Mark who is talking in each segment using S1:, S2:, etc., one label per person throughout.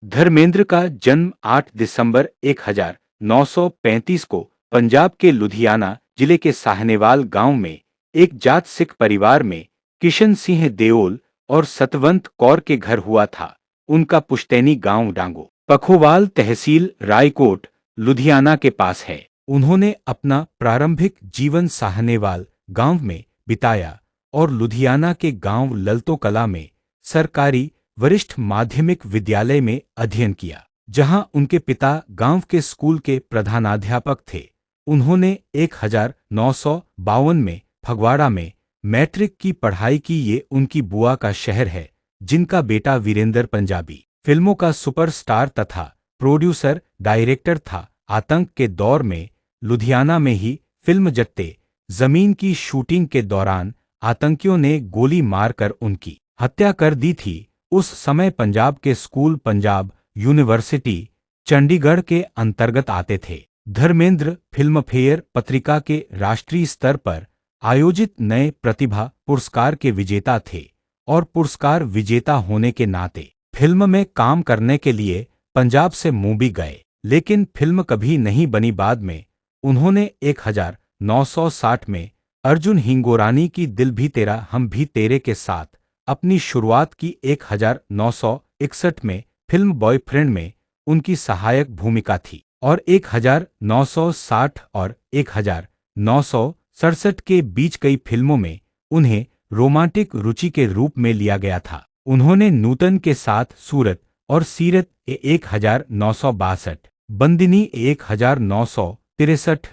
S1: धर्मेंद्र का जन्म 8 दिसंबर 1935 को पंजाब के लुधियाना जिले के साहनेवाल गांव में एक जाट सिख परिवार में किशन सिंह देओल और सतवंत कौर के घर हुआ था। उनका पुश्तैनी गांव डांगो पखोवाल तहसील रायकोट लुधियाना के पास है। उन्होंने अपना प्रारंभिक जीवन साहनेवाल गांव में बिताया और लुधियाना के गांव ललतो कला में सरकारी वरिष्ठ माध्यमिक विद्यालय में अध्ययन किया, जहां उनके पिता गांव के स्कूल के प्रधानाध्यापक थे। उन्होंने 1952 में फगवाड़ा में मैट्रिक की पढ़ाई की। ये उनकी बुआ का शहर है, जिनका बेटा वीरेंद्र पंजाबी फिल्मों का सुपरस्टार तथा प्रोड्यूसर डायरेक्टर था। आतंक के दौर में लुधियाना में ही फिल्म जत्ते जमीन की शूटिंग के दौरान आतंकियों ने गोली मारकर उनकी हत्या कर दी थी। उस समय पंजाब के स्कूल पंजाब यूनिवर्सिटी चंडीगढ़ के अंतर्गत आते थे। धर्मेंद्र फिल्मफेयर पत्रिका के राष्ट्रीय स्तर पर आयोजित नए प्रतिभा पुरस्कार के विजेता थे और पुरस्कार विजेता होने के नाते फिल्म में काम करने के लिए पंजाब से मुंबई गए, लेकिन फिल्म कभी नहीं बनी। बाद में उन्होंने 1960 में अर्जुन हिंगोरानी की दिल भी तेरा हम भी तेरे के साथ अपनी शुरुआत की। 1961 में फिल्म बॉयफ्रेंड में उनकी सहायक भूमिका थी और 1960 और 1967 के बीच कई फिल्मों में उन्हें रोमांटिक रुचि के रूप में लिया गया था। उन्होंने नूतन के साथ सूरत और सीरत 1962, बंदिनी 1963,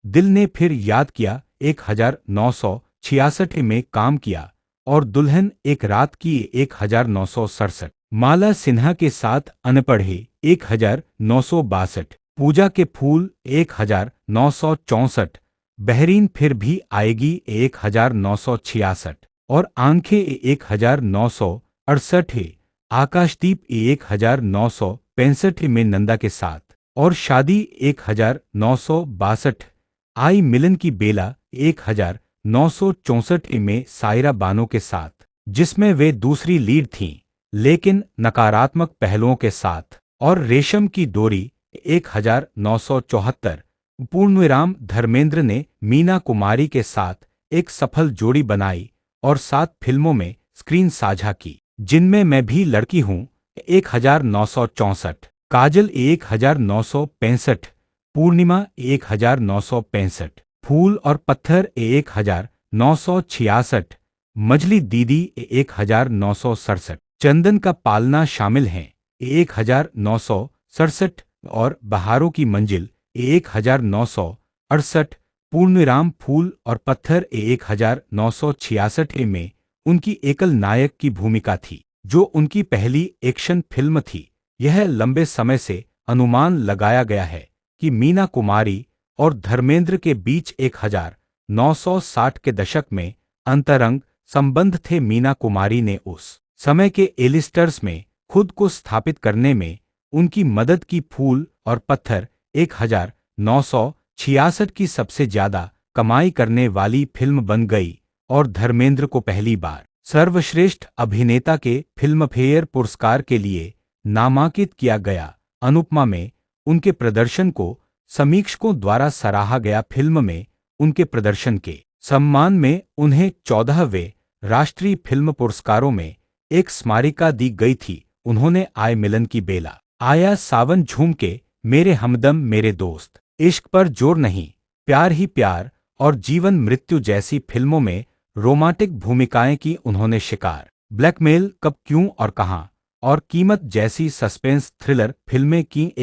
S1: दिल ने फिर याद किया 1966 में काम किया और दुल्हन एक रात की 1967, माला सिन्हा के साथ अनपढ़े 1962, पूजा के फूल 1964, बहरीन फिर भी आएगी 1966 और आंखें 1968, आकाशदीप 1965 में नंदा के साथ और शादी 1962, आई मिलन की बेला 1964 में सायरा बानो के साथ, जिसमें वे दूसरी लीड थीं लेकिन नकारात्मक पहलुओं के साथ, और रेशम की डोरी 1974। पूर्णविराम धर्मेंद्र ने मीना कुमारी के साथ एक सफल जोड़ी बनाई और 7 फिल्मों में स्क्रीन साझा की, जिनमें मैं भी लड़की हूँ 1964, काजल 1965, पूर्णिमा 1965, फूल और पत्थर 1966, मजली दीदी 1967, चंदन का पालना शामिल हैं 1967 और बहारों की मंजिल 1968, पूर्णविराम फूल और पत्थर 1966 में उनकी एकल नायक की भूमिका थी, जो उनकी पहली एक्शन फिल्म थी। यह लंबे समय से अनुमान लगाया गया है कि मीना कुमारी और धर्मेंद्र के बीच 1960 के दशक में अंतरंग संबंध थे। मीना कुमारी ने उस समय के एलिस्टर्स में खुद को स्थापित करने में उनकी मदद की। फूल और पत्थर 1966 की सबसे ज्यादा कमाई करने वाली फिल्म बन गई और धर्मेंद्र को पहली बार सर्वश्रेष्ठ अभिनेता के फिल्मफेयर पुरस्कार के लिए नामांकित किया गया। अनुपमा में उनके प्रदर्शन को समीक्षकों द्वारा सराहा गया। फिल्म में उनके प्रदर्शन के सम्मान में उन्हें 14वें राष्ट्रीय फिल्म पुरस्कारों में एक स्मारिका दी गई थी। उन्होंने आए मिलन की बेला, आया सावन झूम के, मेरे हमदम मेरे दोस्त, इश्क पर जोर नहीं, प्यार ही प्यार और जीवन मृत्यु जैसी फिल्मों में रोमांटिक भूमिकाएं की। उन्होंने शिकार, ब्लैकमेल, कब क्यों और कहां और कीमत जैसी सस्पेंस थ्रिलर फिल्में की।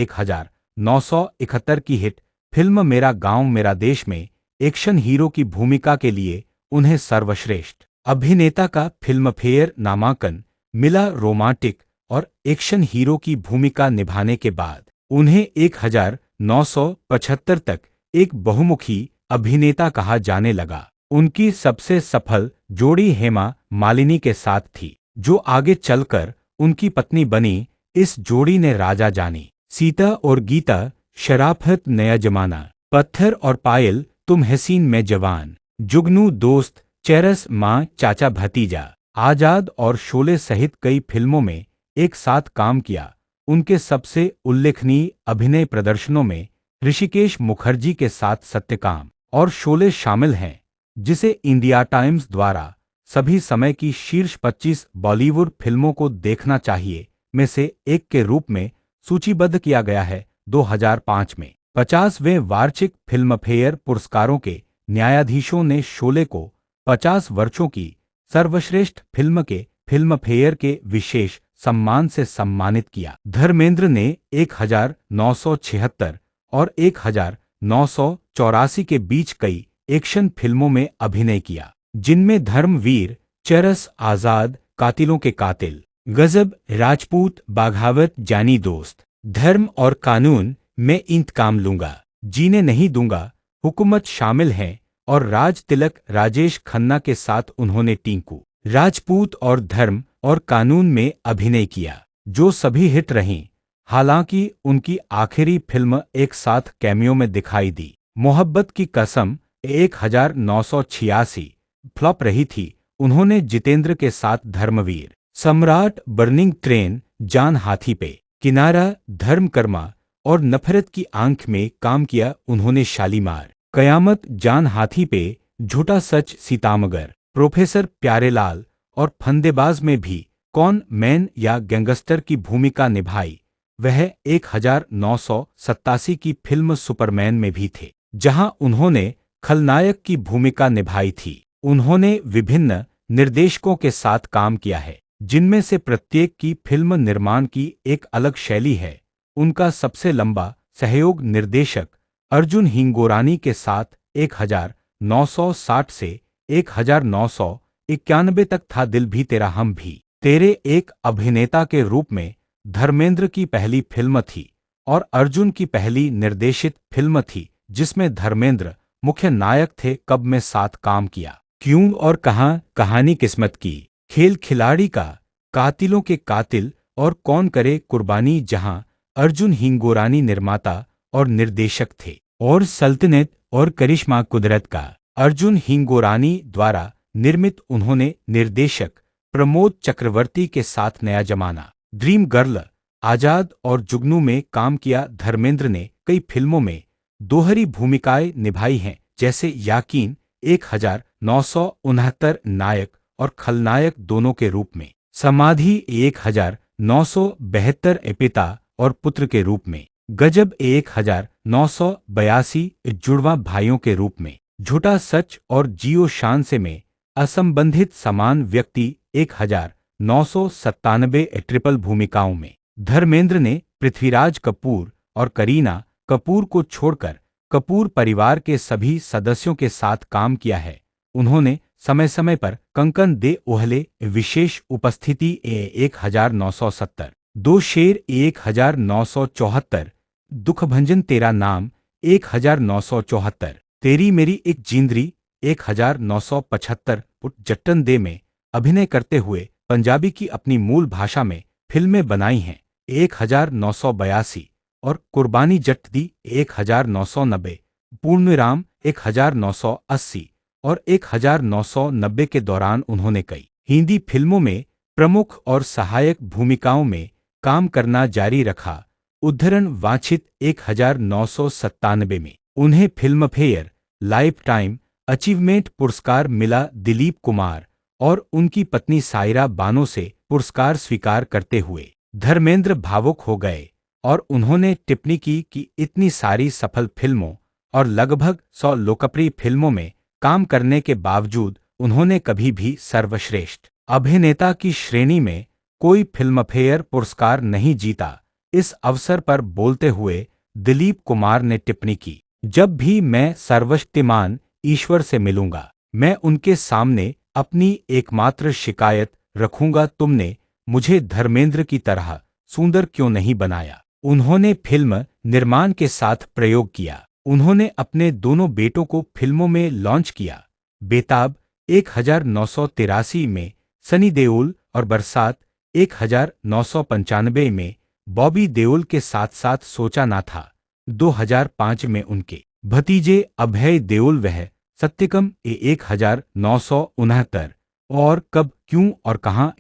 S1: 1971 की हिट फिल्म मेरा गांव मेरा देश में एक्शन हीरो की भूमिका के लिए उन्हें सर्वश्रेष्ठ अभिनेता का फिल्मफेयर नामांकन मिला। रोमांटिक और एक्शन हीरो की भूमिका निभाने के बाद उन्हें 1975 तक एक बहुमुखी अभिनेता कहा जाने लगा। उनकी सबसे सफल जोड़ी हेमा मालिनी के साथ थी, जो आगे चलकर उनकी पत्नी बनी। इस जोड़ी ने राजा जानी, सीता और गीता, शराफत नया जमाना, पत्थर और पायल, तुम हसीन मैं जवान, जुगनू दोस्त, चेरस माँ चाचा भतीजा, आजाद और शोले सहित कई फिल्मों में एक साथ काम किया। उनके सबसे उल्लेखनीय अभिनय प्रदर्शनों में ऋषिकेश मुखर्जी के साथ सत्यकाम और शोले शामिल हैं, जिसे इंडिया टाइम्स द्वारा सभी समय की शीर्ष 25 बॉलीवुड फिल्मों को देखना चाहिए में से एक के रूप में सूचीबद्ध किया गया है। 2005 में 50वें वार्षिक फिल्मफेयर पुरस्कारों के न्यायाधीशों ने शोले को 50 वर्षों की सर्वश्रेष्ठ फिल्म के फिल्मफेयर के विशेष सम्मान से सम्मानित किया। धर्मेंद्र ने 1976 और 1984 के बीच कई एक्शन फिल्मों में अभिनय किया, जिनमें धर्मवीर, चरस आजाद, कातिलों के कातिल, गजब, राजपूत, बाघावत, जानी दोस्त, धर्म और कानून, मैं इंतकाम लूंगा, जीने नहीं दूंगा, हुकूमत शामिल हैं और राज तिलक राजेश खन्ना के साथ उन्होंने टिंकू, राजपूत और धर्म और कानून में अभिनय किया, जो सभी हिट रहीं। हालांकि उनकी आखिरी फिल्म एक साथ कैमियो में दिखाई दी मोहब्बत की कसम 1986 फ्लॉप रही थी। उन्होंने जितेंद्र के साथ धर्मवीर, सम्राट, बर्निंग ट्रेन, जान हाथी पे, किनारा, धर्मकर्मा और नफरत की आंख में काम किया। उन्होंने शालीमार, कयामत, जान हाथी पे, झूठा सच, सीतामगर, प्रोफेसर प्यारेलाल और फंदेबाज में भी कौन मैन या गैंगस्टर की भूमिका निभाई। वह 1987 की फिल्म सुपरमैन में भी थे, जहां उन्होंने खलनायक की भूमिका निभाई थी। उन्होंने विभिन्न निर्देशकों के साथ काम किया है, जिनमें से प्रत्येक की फिल्म निर्माण की एक अलग शैली है। उनका सबसे लंबा सहयोग निर्देशक अर्जुन हिंगोरानी के साथ 1960 से 1991 तक था। दिल भी तेरा हम भी तेरे एक अभिनेता के रूप में धर्मेंद्र की पहली फिल्म थी और अर्जुन की पहली निर्देशित फिल्म थी, जिसमें धर्मेंद्र मुख्य नायक थे। कब में साथ काम किया, क्यों और कहां, कहानी किस्मत की, खेल खिलाड़ी का, कातिलों के कातिल और कौन करे कुर्बानी, जहां अर्जुन हिंगोरानी निर्माता और निर्देशक थे, और सल्तनत और करिश्मा कुदरत का अर्जुन हिंगोरानी द्वारा निर्मित। उन्होंने निर्देशक प्रमोद चक्रवर्ती के साथ नया जमाना, ड्रीम गर्ल, आजाद और जुगनू में काम किया। धर्मेंद्र ने कई फिल्मों में दोहरी भूमिकाएं निभाई हैं, जैसे याकीन 1969 नायक और खलनायक दोनों के रूप में, समाधि 1972 पिता और पुत्र के रूप में, गजब 1982 जुड़वा भाइयों के रूप में, झूठा सच और जियो शान से में असंबंधित समान व्यक्ति 1997 ट्रिपल भूमिकाओं में। धर्मेंद्र ने पृथ्वीराज कपूर और करीना कपूर को छोड़कर कपूर परिवार के सभी सदस्यों के साथ काम किया है। उन्होंने समय समय पर कंकन दे ओहले विशेष उपस्थिति 1970, दो शेर 1974, दुखभंजन तेरा नाम 1974, तेरी मेरी एक जिंदरी 1975, पुट जट्टन दे में अभिनय करते हुए पंजाबी की अपनी मूल भाषा में फिल्में बनाई हैं 1982 और कुर्बानी जट दी 1990, पूर्णविराम 1980 और 1990 के दौरान उन्होंने कई हिंदी फिल्मों में प्रमुख और सहायक भूमिकाओं में काम करना जारी रखा। उद्धरण वांछित 1997 में उन्हें फिल्मफेयर लाइफ टाइम अचीवमेंट पुरस्कार मिला। दिलीप कुमार और उनकी पत्नी सायरा बानो से पुरस्कार स्वीकार करते हुए धर्मेंद्र भावुक हो गए और उन्होंने टिप्पणी की कि इतनी सारी सफल फिल्मों और लगभग 100 लोकप्रिय फिल्मों में काम करने के बावजूद उन्होंने कभी भी सर्वश्रेष्ठ अभिनेता की श्रेणी में कोई फिल्मफेयर पुरस्कार नहीं जीता। इस अवसर पर बोलते हुए दिलीप कुमार ने टिप्पणी की, जब भी मैं सर्वशक्तिमान ईश्वर से मिलूंगा, मैं उनके सामने अपनी एकमात्र शिकायत रखूंगा, तुमने मुझे धर्मेंद्र की तरह सुंदर क्यों नहीं बनाया। उन्होंने फिल्म निर्माण के साथ प्रयोग किया। उन्होंने अपने दोनों बेटों को फिल्मों में लॉन्च किया। बेताब 1983 में सनी देओल और बरसात 1995 में बॉबी देओल के साथ साथ सोचा ना था। 2005 में उनके भतीजे अभय देओल वह सत्यकम 1969 और कब क्यों और कहां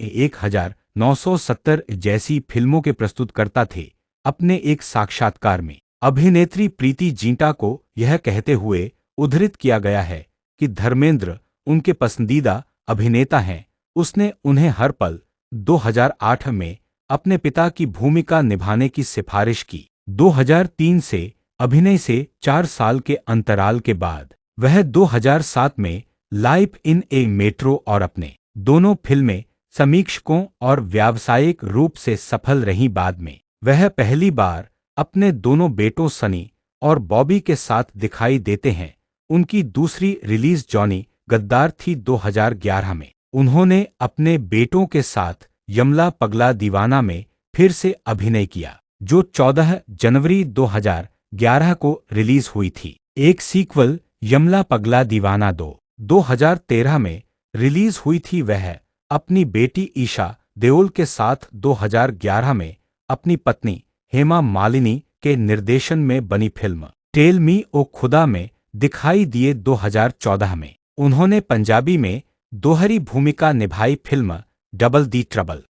S1: 970 जैसी फिल्मों के प्रस्तुतकर्ता थे। अपने एक साक्षात्कार में अभिनेत्री प्रीति जिंटा को यह कहते हुए उद्धृत किया गया है कि धर्मेंद्र उनके पसंदीदा अभिनेता हैं। उसने उन्हें हर पल 2008 में अपने पिता की भूमिका निभाने की सिफारिश की। 2003 से अभिनय से 4 साल के अंतराल के बाद वह 2007 में लाइफ इन ए मेट्रो और अपने दोनों फिल्में समीक्षकों और व्यावसायिक रूप से सफल रहीं। बाद में वह पहली बार अपने दोनों बेटों सनी और बॉबी के साथ दिखाई देते हैं। उनकी दूसरी रिलीज जॉनी गद्दार थी 2011 में। उन्होंने अपने बेटों के साथ यमला पगला दीवाना में फिर से अभिनय किया, जो 14 जनवरी 2011 को रिलीज हुई थी। एक सीक्वल यमला पगला दीवाना 2013 में रिलीज हुई थी। वह अपनी बेटी ईशा देओल के साथ 2011 में अपनी पत्नी हेमा मालिनी के निर्देशन में बनी फिल्म टेल मी ओ खुदा में दिखाई दिए। 2014 में उन्होंने पंजाबी में दोहरी भूमिका निभाई फिल्म डबल दी ट्रबल